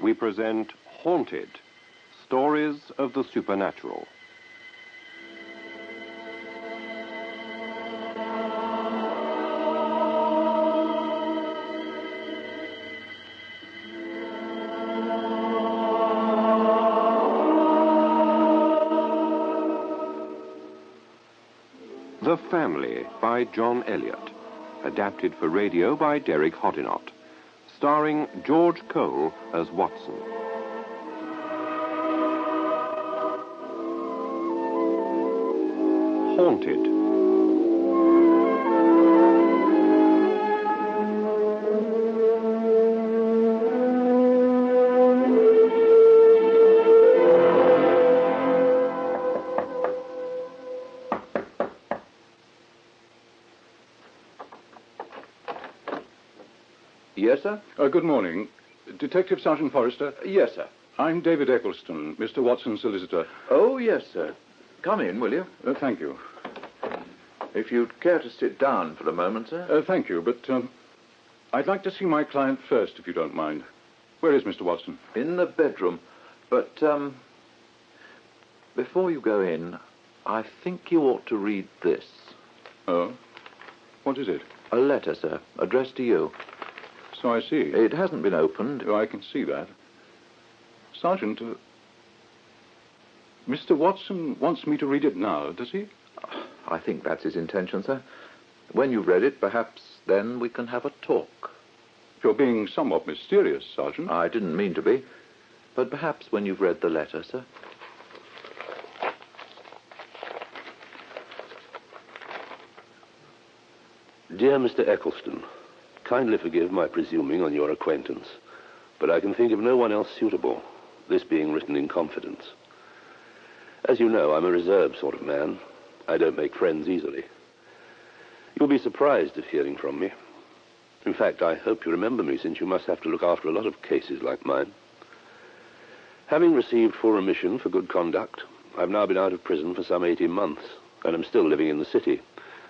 we present Haunted, Stories of the Supernatural. The Family by John Elliott, adapted for radio by Derek Hoddinott, starring George Cole as Watson. Haunted. Yes, sir? Good morning. Detective Sergeant Forrester? Yes, sir. I'm David Ecclestone, Mr. Watson's solicitor. Oh, yes, sir. Come in, will you? Thank you. If you'd care to sit down for a moment, sir. Thank you, but I'd like to see my client first, if you don't mind. Where is Mr. Watson? In the bedroom. But, before you go in, I think you ought to read this. Oh? What is it? A letter, sir, addressed to you. So I see. It hasn't been opened. Oh, I can see that. Sergeant, Mr. Watson wants me to read it now, does he? I think that's his intention, sir. When you've read it, perhaps then we can have a talk. You're being somewhat mysterious, Sergeant. I didn't mean to be. But perhaps when you've read the letter, sir. Dear Mr. Ecclestone, kindly forgive my presuming on your acquaintance, but I can think of no one else suitable, this being written in confidence. As you know, I'm a reserved sort of man. I don't make friends easily. You'll be surprised at hearing from me. In fact, I hope you remember me, since you must have to look after a lot of cases like mine. Having received full remission for good conduct, I've now been out of prison for some 18 months, and am still living in the city,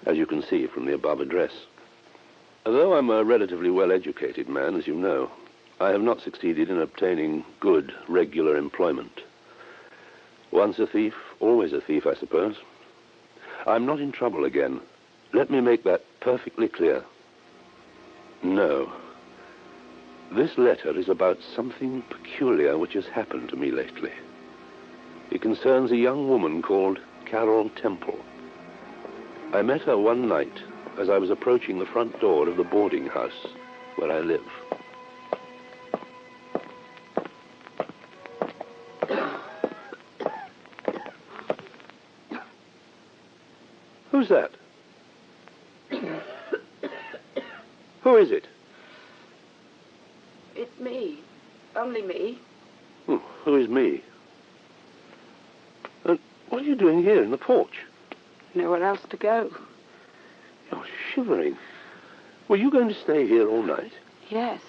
as you can see from the above address. Although I'm a relatively well-educated man, as you know, I have not succeeded in obtaining good, regular employment. Once a thief, always a thief, I suppose. I'm not in trouble again. Let me make that perfectly clear. No. This letter is about something peculiar which has happened to me lately. It concerns a young woman called Carole Temple. I met her one night as I was approaching the front door of the boarding house where I live. Who's that? Who is it? It's me. Only me. Who is me? And what are you doing here in the porch? Nowhere else to go. You're shivering. Were you going to stay here all night? Yes.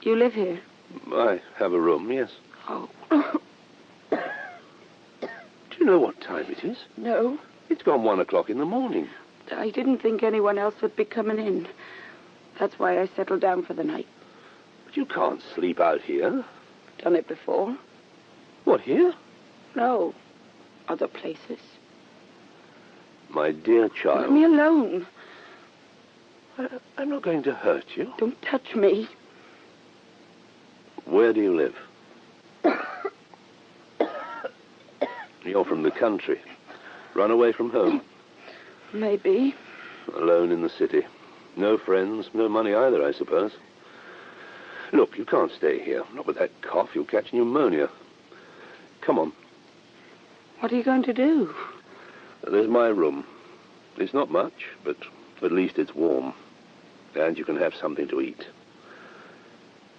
You live here? I have a room, yes. Oh. Do you know what time it is? No. It's gone 1 o'clock in the morning. I didn't think anyone else would be coming in. That's why I settled down for the night. But you can't sleep out here. Done it before. What, here? No. Other places. My dear child. Leave me alone. I'm not going to hurt you. Don't touch me. Where do you live? You're from the country. Run away from home. Maybe. Alone in the city. No friends, no money either, I suppose. Look, you can't stay here. Not with that cough. You'll catch pneumonia. Come on. What are you going to do? There's my room. It's not much, but at least it's warm. And you can have something to eat.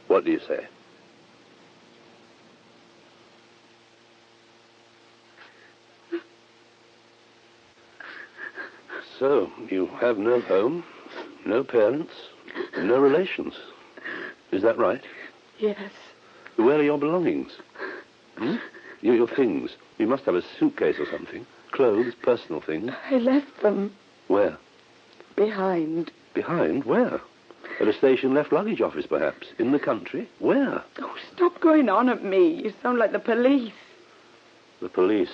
What do you say? So, you have no home, no parents, no relations. Is that right? Yes. Where are your belongings? Your things. You must have a suitcase or something. Clothes, personal things. I left them. Where? Behind. Behind? Where? At a station left luggage office, perhaps. In the country? Where? Oh, stop going on at me. You sound like the police. The police.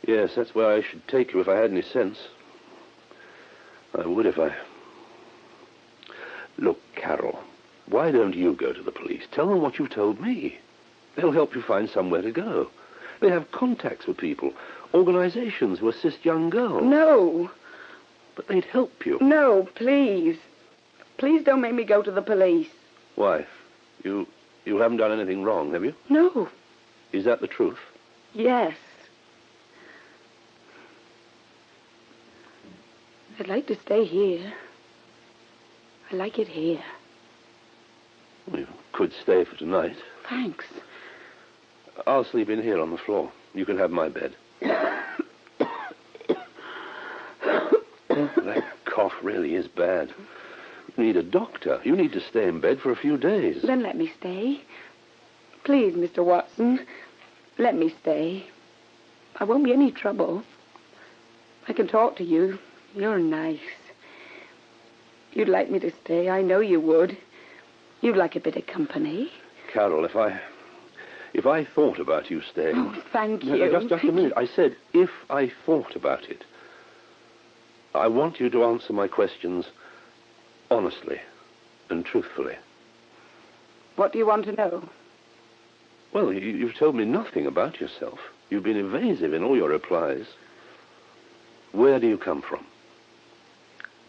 Yes, that's where I should take you if I had any sense. I would if I... Look, Carole, why don't you go to the police? Tell them what you told me. They'll help you find somewhere to go. They have contacts with people, organizations who assist young girls. No. But they'd help you. No, please. Please don't make me go to the police. Why? You haven't done anything wrong, have you? No. Is that the truth? Yes. I'd like to stay here. I like it here. Well, you could stay for tonight. Thanks. I'll sleep in here on the floor. You can have my bed. That cough really is bad. You need a doctor. You need to stay in bed for a few days. Then let me stay. Please, Mr. Watson, let me stay. I won't be any trouble. I can talk to you. You're nice. You'd like me to stay. I know you would. You'd like a bit of company. Carole, if I thought about you staying... Oh, thank you. No, just a minute. I said, if I thought about it. I want you to answer my questions honestly and truthfully. What do you want to know? Well, you've told me nothing about yourself. You've been evasive in all your replies. Where do you come from?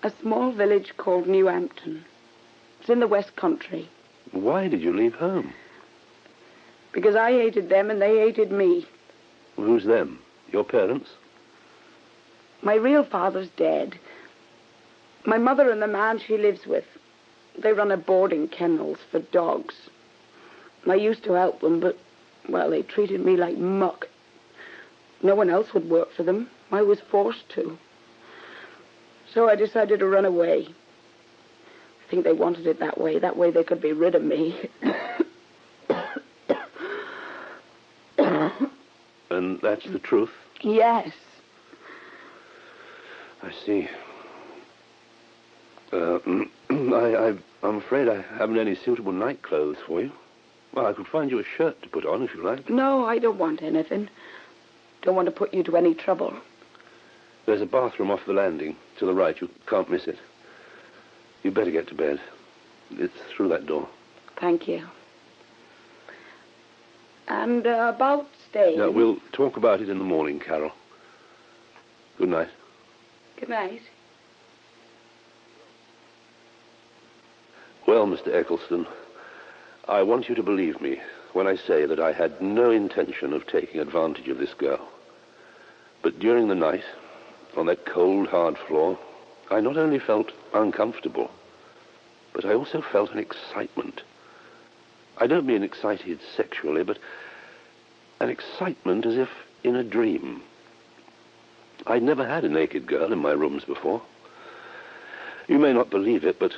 A small village called New Hampton. It's in the West Country. Why did you leave home? Because I hated them and they hated me. Who's them? Your parents? My real father's dead. My mother and the man she lives with, they run a boarding kennels for dogs. I used to help them, but, well, they treated me like muck. No one else would work for them. I was forced to. So I decided to run away. I think they wanted it that way. That way they could be rid of me. And that's the truth? Yes. I see. I'm afraid I haven't any suitable night clothes for you. Well, I could find you a shirt to put on if you like. No, I don't want anything. Don't want to put you to any trouble. There's a bathroom off the landing to the right. You can't miss it. You'd better get to bed. It's through that door. Thank you. And about staying... No, we'll talk about it in the morning, Carole. Good night. Good night. Well, Mr. Ecclestone, I want you to believe me when I say that I had no intention of taking advantage of this girl. But during the night, on that cold, hard floor, I not only felt uncomfortable, but I also felt an excitement. I don't mean excited sexually, but an excitement as if in a dream. I'd never had a naked girl in my rooms before. You may not believe it, but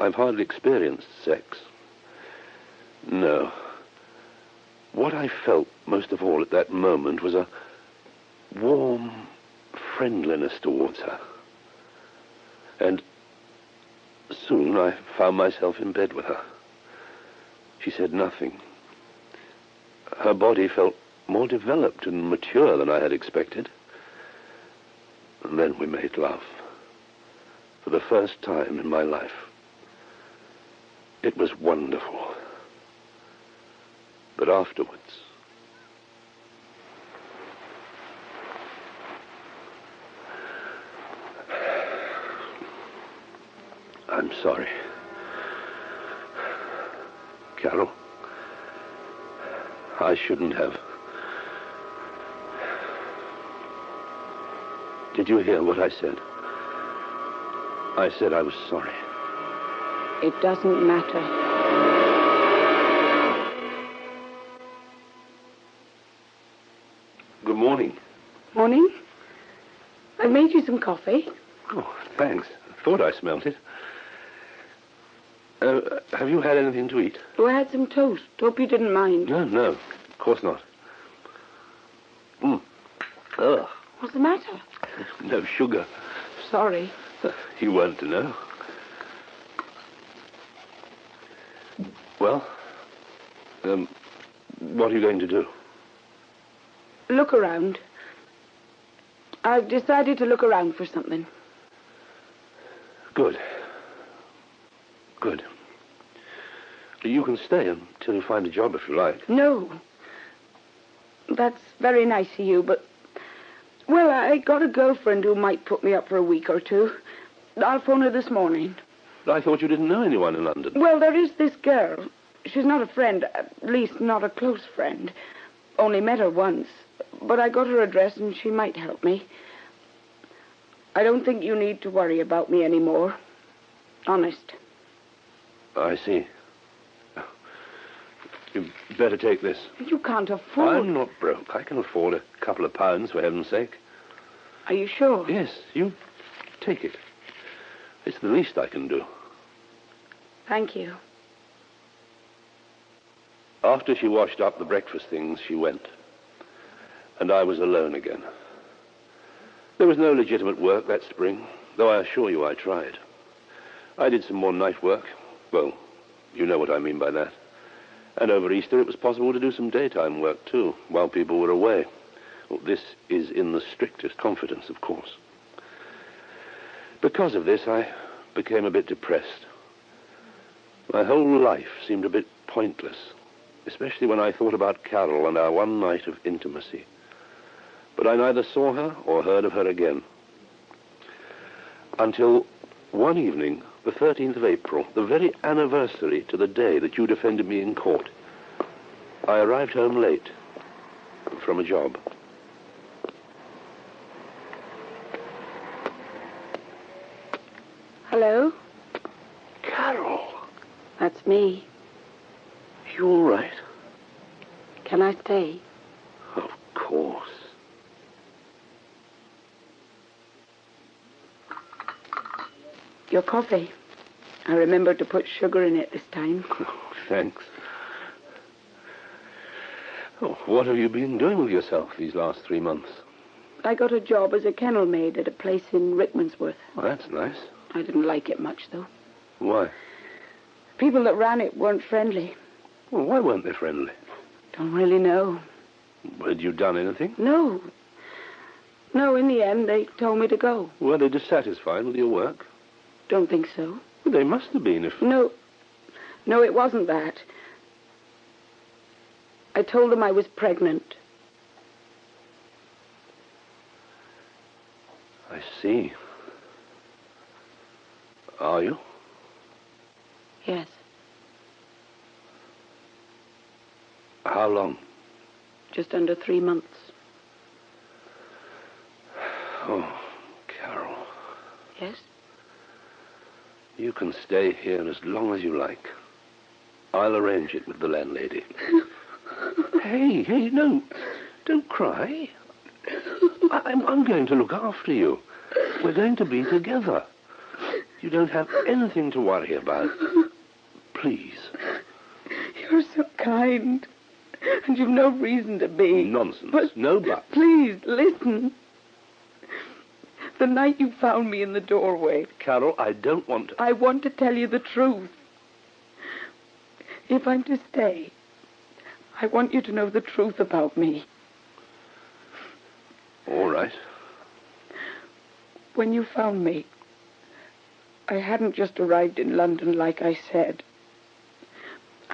I've hardly experienced sex. No. What I felt most of all at that moment was a warm friendliness towards her. And soon I found myself in bed with her. She said nothing. Her body felt more developed and mature than I had expected. And then we made love. For the first time in my life. It was wonderful. But afterwards... I'm sorry. Carole, I shouldn't have. Did you hear what I said? I said I was sorry. It doesn't matter. Good morning. Morning. I made you some coffee. Oh, thanks. I thought I smelt it. Have you had anything to eat? Oh, I had some toast. Hope you didn't mind. No, of course not. Ugh. What's the matter? No sugar. Sorry. You weren't to know. Well, what are you going to do? Look around. I've decided to look around for something. Good. Good. You can stay until you find a job if you like. No. That's very nice of you, but... Well, I got a girlfriend who might put me up for a week or two. I'll phone her this morning. I thought you didn't know anyone in London. Well, there is this girl. She's not a friend, at least not a close friend. Only met her once. But I got her address and she might help me. I don't think you need to worry about me anymore. Honest. I see. You'd better take this. You can't afford... I'm not broke. I can afford a couple of pounds, for heaven's sake. Are you sure? Yes, you take it. It's the least I can do. Thank you. After she washed up the breakfast things, she went. And I was alone again. There was no legitimate work that spring, though I assure you I tried. I did some more night work. Well, you know what I mean by that. And over Easter it was possible to do some daytime work, too, while people were away. Well, this is in the strictest confidence, of course. Because of this, I became a bit depressed. My whole life seemed a bit pointless, especially when I thought about Carole and our one night of intimacy. But I neither saw her or heard of her again. Until one evening, the 13th of April, the very anniversary to the day that you defended me in court, I arrived home late from a job. Hello? Carole, That's me. you all right? Can I stay? Of course. Your coffee. I remembered to put sugar in it this time. Thanks. Oh, what have you been doing with yourself these last 3 months? I got a job as a kennel maid at a place in Rickmansworth. Well, that's nice. I didn't like it much, though. Why? People that ran it weren't friendly. Well, why weren't they friendly? Don't really know. Had you done anything? No. No, in the end, they told me to go. Were they dissatisfied with your work? Don't think so. Well, they must have been if... No, it wasn't that. I told them I was pregnant. I see. Are you? Yes. How long? Just under 3 months. Oh, Carole. Yes? You can stay here as long as you like. I'll arrange it with the landlady. Hey, no. Don't cry. I'm going to look after you. We're going to be together. You don't have anything to worry about. Please. You're so kind. And you've no reason to be. Nonsense. But no buts. Please, listen. The night you found me in the doorway... Carole, I don't want to... I want to tell you the truth. If I'm to stay, I want you to know the truth about me. All right. When you found me, I hadn't just arrived in London like I said.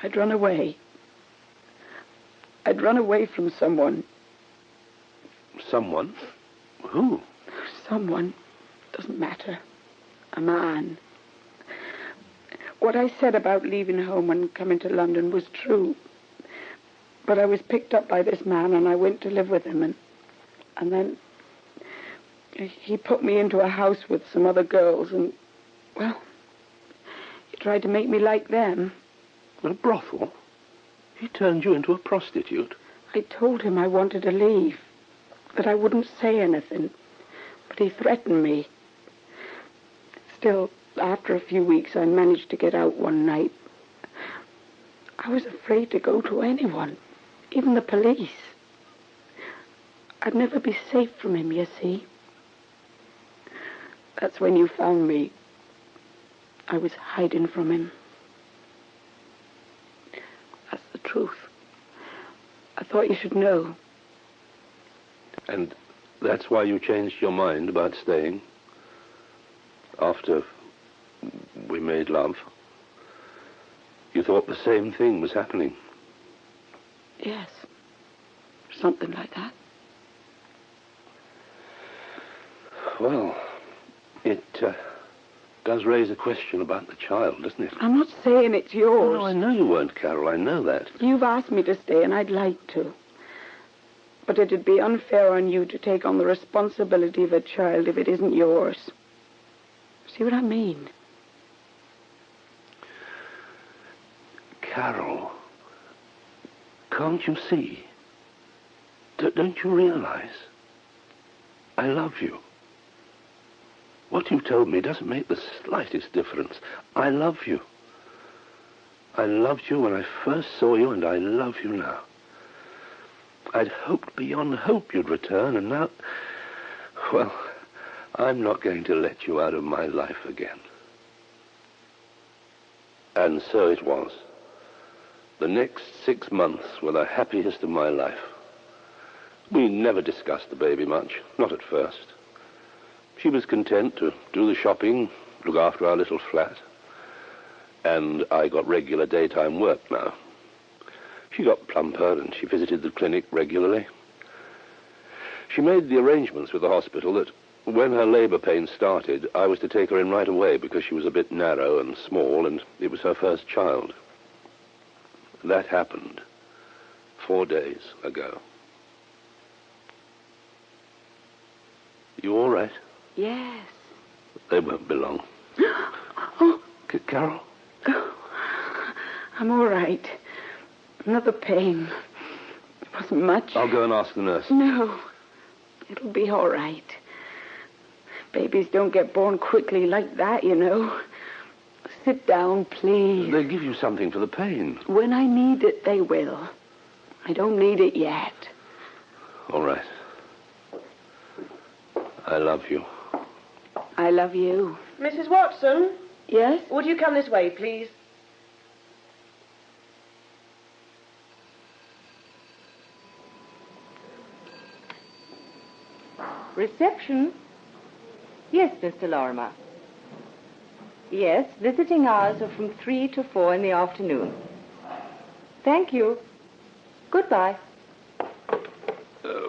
I'd run away. I'd run away from someone. Someone? Who? Someone. Doesn't matter. A man. What I said about leaving home and coming to London was true. But I was picked up by this man and I went to live with him and then he put me into a house with some other girls and, well, he tried to make me like them. A brothel? He turned you into a prostitute? I told him I wanted to leave, that I wouldn't say anything, but he threatened me. Still, after a few weeks, I managed to get out one night. I was afraid to go to anyone, even the police. I'd never be safe from him, you see. That's when you found me. I was hiding from him. truth. I thought you should know. And that's why you changed your mind about staying? After we made love? You thought the same thing was happening? Yes. Something like that. Well, it does raise a question about the child, doesn't it? I'm not saying it's yours. No, I know you weren't, Carole. I know that. You've asked me to stay, and I'd like to. But it'd be unfair on you to take on the responsibility of a child if it isn't yours. See what I mean? Carole, can't you see? Don't you realize? I love you. What you've told me doesn't make the slightest difference. I love you. I loved you when I first saw you, and I love you now. I'd hoped beyond hope you'd return, and now... Well, I'm not going to let you out of my life again. And so it was. The next 6 months were the happiest of my life. We never discussed the baby much, not at first. She was content to do the shopping, look after our little flat. And I got regular daytime work now. She got plumper and she visited the clinic regularly. She made the arrangements with the hospital that when her labor pains started, I was to take her in right away because she was a bit narrow and small and it was her first child. That happened 4 days ago. You all right? Yes. They won't be long. Oh. Carole? Oh, I'm all right. Another pain. It wasn't much. I'll go and ask the nurse. No. It'll be all right. Babies don't get born quickly like that, you know. Sit down, please. They'll give you something for the pain. When I need it, they will. I don't need it yet. All right. I love you. I love you. Mrs. Watson? Yes? Would you come this way, please? Reception? Yes, Mr. Lorimer. Yes, visiting hours are from 3 to 4 in the afternoon. Thank you. Goodbye.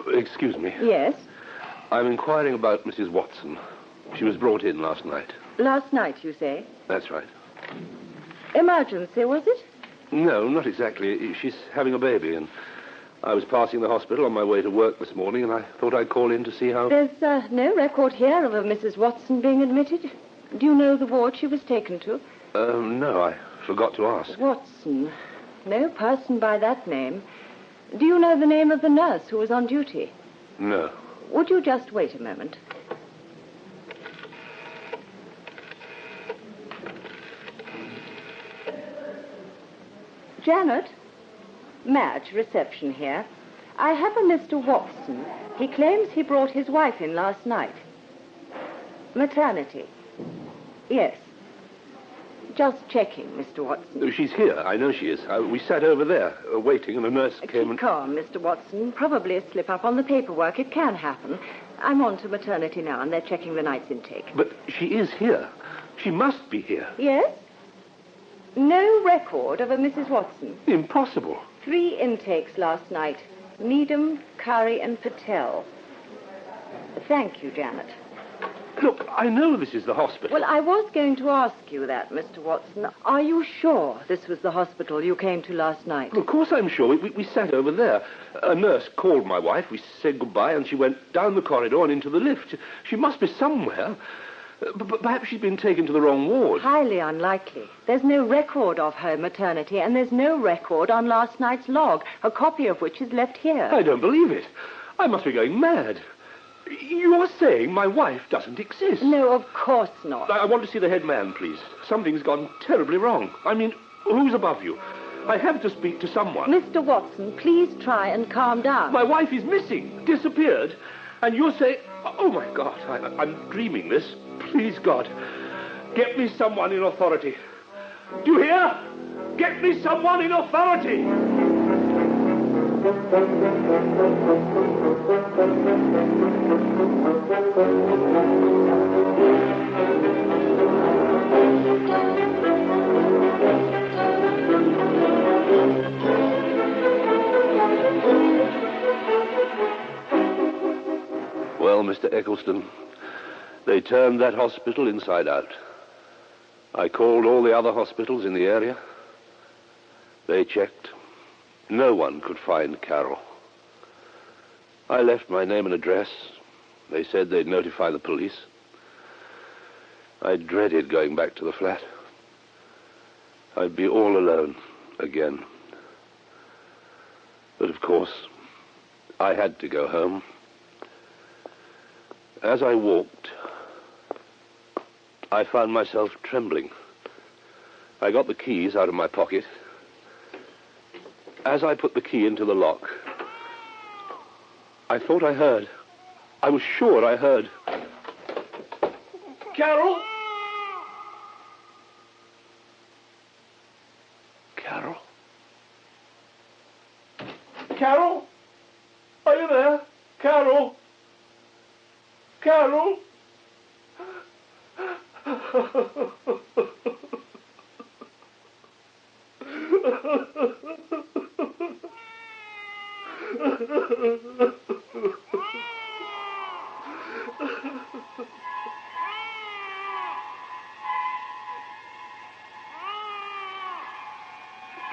Excuse me. Yes? I'm inquiring about Mrs. Watson. She was brought in last night. Last night, you say? That's right. Emergency, was it? No, not exactly. She's having a baby, and I was passing the hospital on my way to work this morning, and I thought I'd call in to see how... There's no record here of a Mrs. Watson being admitted. Do you know the ward she was taken to? No, I forgot to ask. Watson. No person by that name. Do you know the name of the nurse who was on duty? No. Would you just wait a moment? Janet? Madge, reception here. I have a Mr. Watson. He claims he brought his wife in last night. Maternity. Yes. Just checking, Mr. Watson. She's here. I know she is. We sat over there, waiting, and a nurse came and... Keep calm, Mr. Watson. Probably a slip-up on the paperwork. It can happen. I'm on to maternity now, and they're checking the night's intake. But she is here. She must be here. Yes? No record of a Mrs. Watson. Impossible. 3 intakes last night. Needham, Curry, and Patel. Thank you, Janet. Look, I know this is the hospital. Well, I was going to ask you that, Mr. Watson. Are you sure this was the hospital you came to last night? Of course I'm sure. We sat over there. A nurse called my wife. We said goodbye, and she went down the corridor and into the lift. She must be somewhere. But perhaps she's been taken to the wrong ward. Highly unlikely. There's no record of her maternity, and there's no record on last night's log, a copy of which is left here. I don't believe it. I must be going mad. You're saying my wife doesn't exist? No, of course not. I want to see the head man, please. Something's gone terribly wrong. I mean, who's above you? I have to speak to someone. Mr. Watson, please try and calm down. My wife is missing, disappeared. And you're saying... Oh, my God, I'm dreaming this. Please, God, get me someone in authority. Do you hear? Get me someone in authority. Well, Mr. Ecclestone, they turned that hospital inside out. I called all the other hospitals in the area. They checked. No one could find Carole. I left my name and address. They said they'd notify the police. I dreaded going back to the flat. I'd be all alone again. But of course, I had to go home. As I walked, I found myself trembling. I got the keys out of my pocket. As I put the key into the lock, I thought I heard. I was sure I heard. Carole? Carole? Carole? Are you there? Carole? Carole?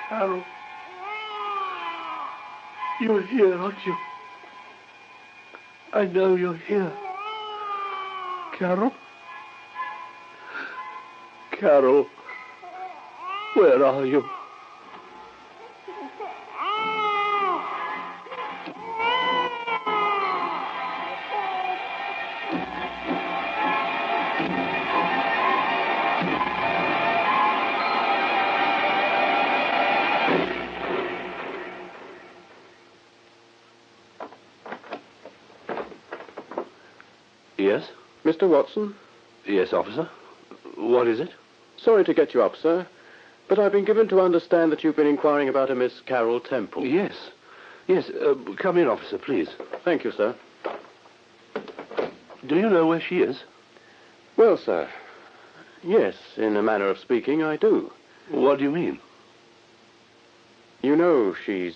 Carole, you're here, aren't you? I know you're here. Carole? Carole, where are you? Yes? Mr. Watson? Yes, officer. What is it? Sorry to get you up, sir, but I've been given to understand that you've been inquiring about a Miss Carole Temple. Yes. Yes, come in, officer, please. Thank you, sir. Do you know where she is? Well, sir, yes, in a manner of speaking, I do. What do you mean? You know she's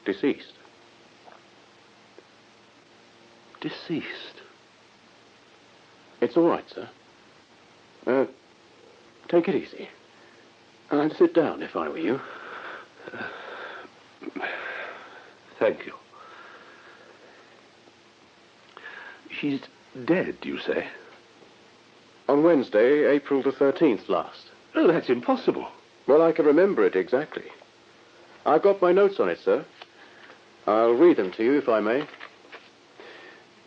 deceased. Deceased? It's all right, sir. Take it easy. I'd sit down if I were you. Thank you. She's dead, you say? On Wednesday, April the 13th last. Oh, that's impossible. Well, I can remember it exactly. I've got my notes on it, sir. I'll read them to you, if I may.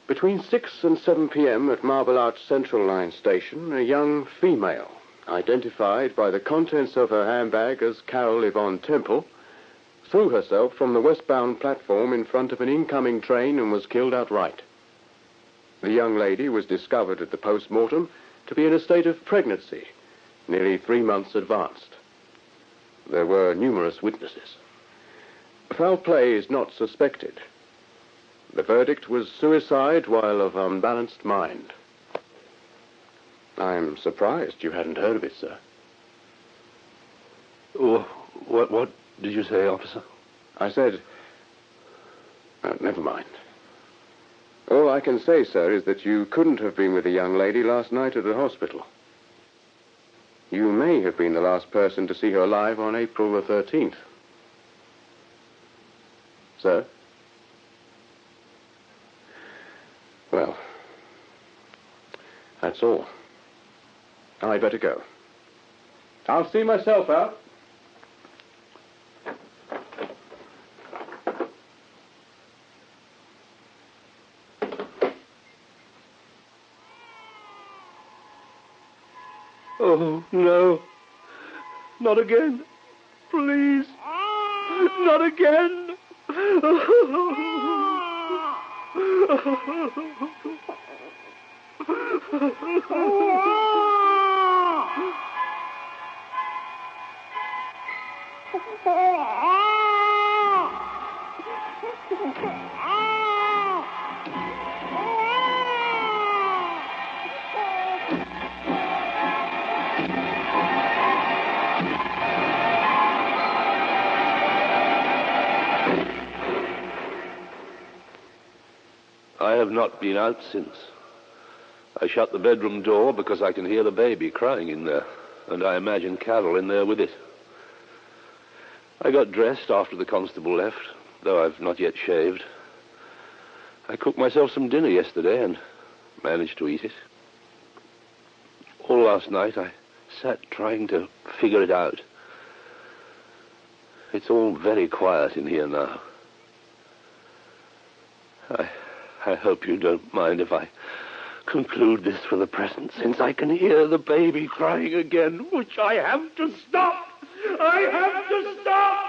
Between 6 and 7 p.m. at Marble Arch Central Line Station, a young female, identified by the contents of her handbag as Carole Yvonne Temple, threw herself from the westbound platform in front of an incoming train and was killed outright. The young lady was discovered at the post-mortem to be in a state of pregnancy, nearly 3 months advanced. There were numerous witnesses. Foul play is not suspected. The verdict was suicide while of unbalanced mind. I'm surprised you hadn't heard of it, sir. What did you say, officer? I said... never mind. All I can say, sir, is that you couldn't have been with the young lady last night at the hospital. You may have been the last person to see her alive on April the 13th. Sir? Well, that's all. I'd better go. I'll see myself out. Oh, no. Not again. Please. Not again. have not been out since. I shut the bedroom door because I can hear the baby crying in there, and I imagine Carole in there with it. I got dressed after the constable left, though I've not yet shaved. I cooked myself some dinner yesterday and managed to eat it. All last night I sat trying to figure it out. It's all very quiet in here now. I hope you don't mind if I conclude this for the present, since I can hear the baby crying again, which I have to stop. I have to stop.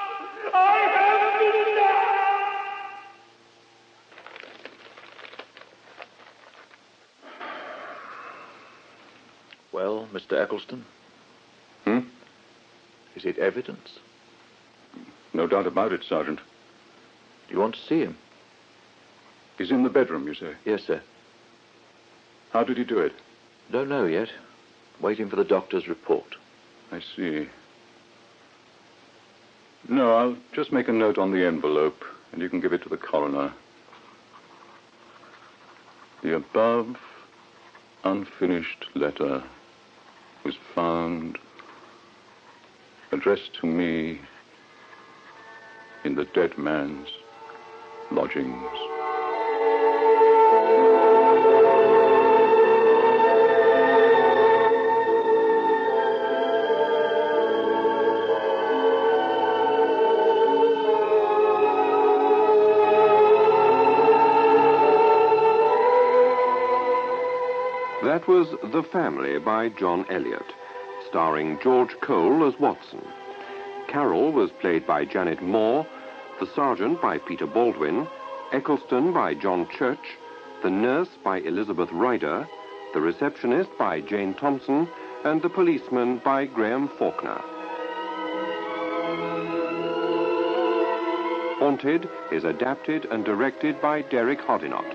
I have to stop. Well, Mr. Ecclestone? Is it evidence? No doubt about it, Sergeant. Do you want to see him? He's in the bedroom, you say? Yes, sir. How did he do it? Don't know yet. Waiting for the doctor's report. I see. No, I'll just make a note on the envelope, and you can give it to the coroner. The above unfinished letter was found addressed to me in the dead man's lodgings. That was The Family by John Elliott, starring George Cole as Watson. Carole was played by Janet Moore, the sergeant by Peter Baldwin, Ecclestone by John Church, the nurse by Elizabeth Ryder, the receptionist by Jane Thompson, and the policeman by Graham Faulkner. Haunted is adapted and directed by Derek Hoddinott.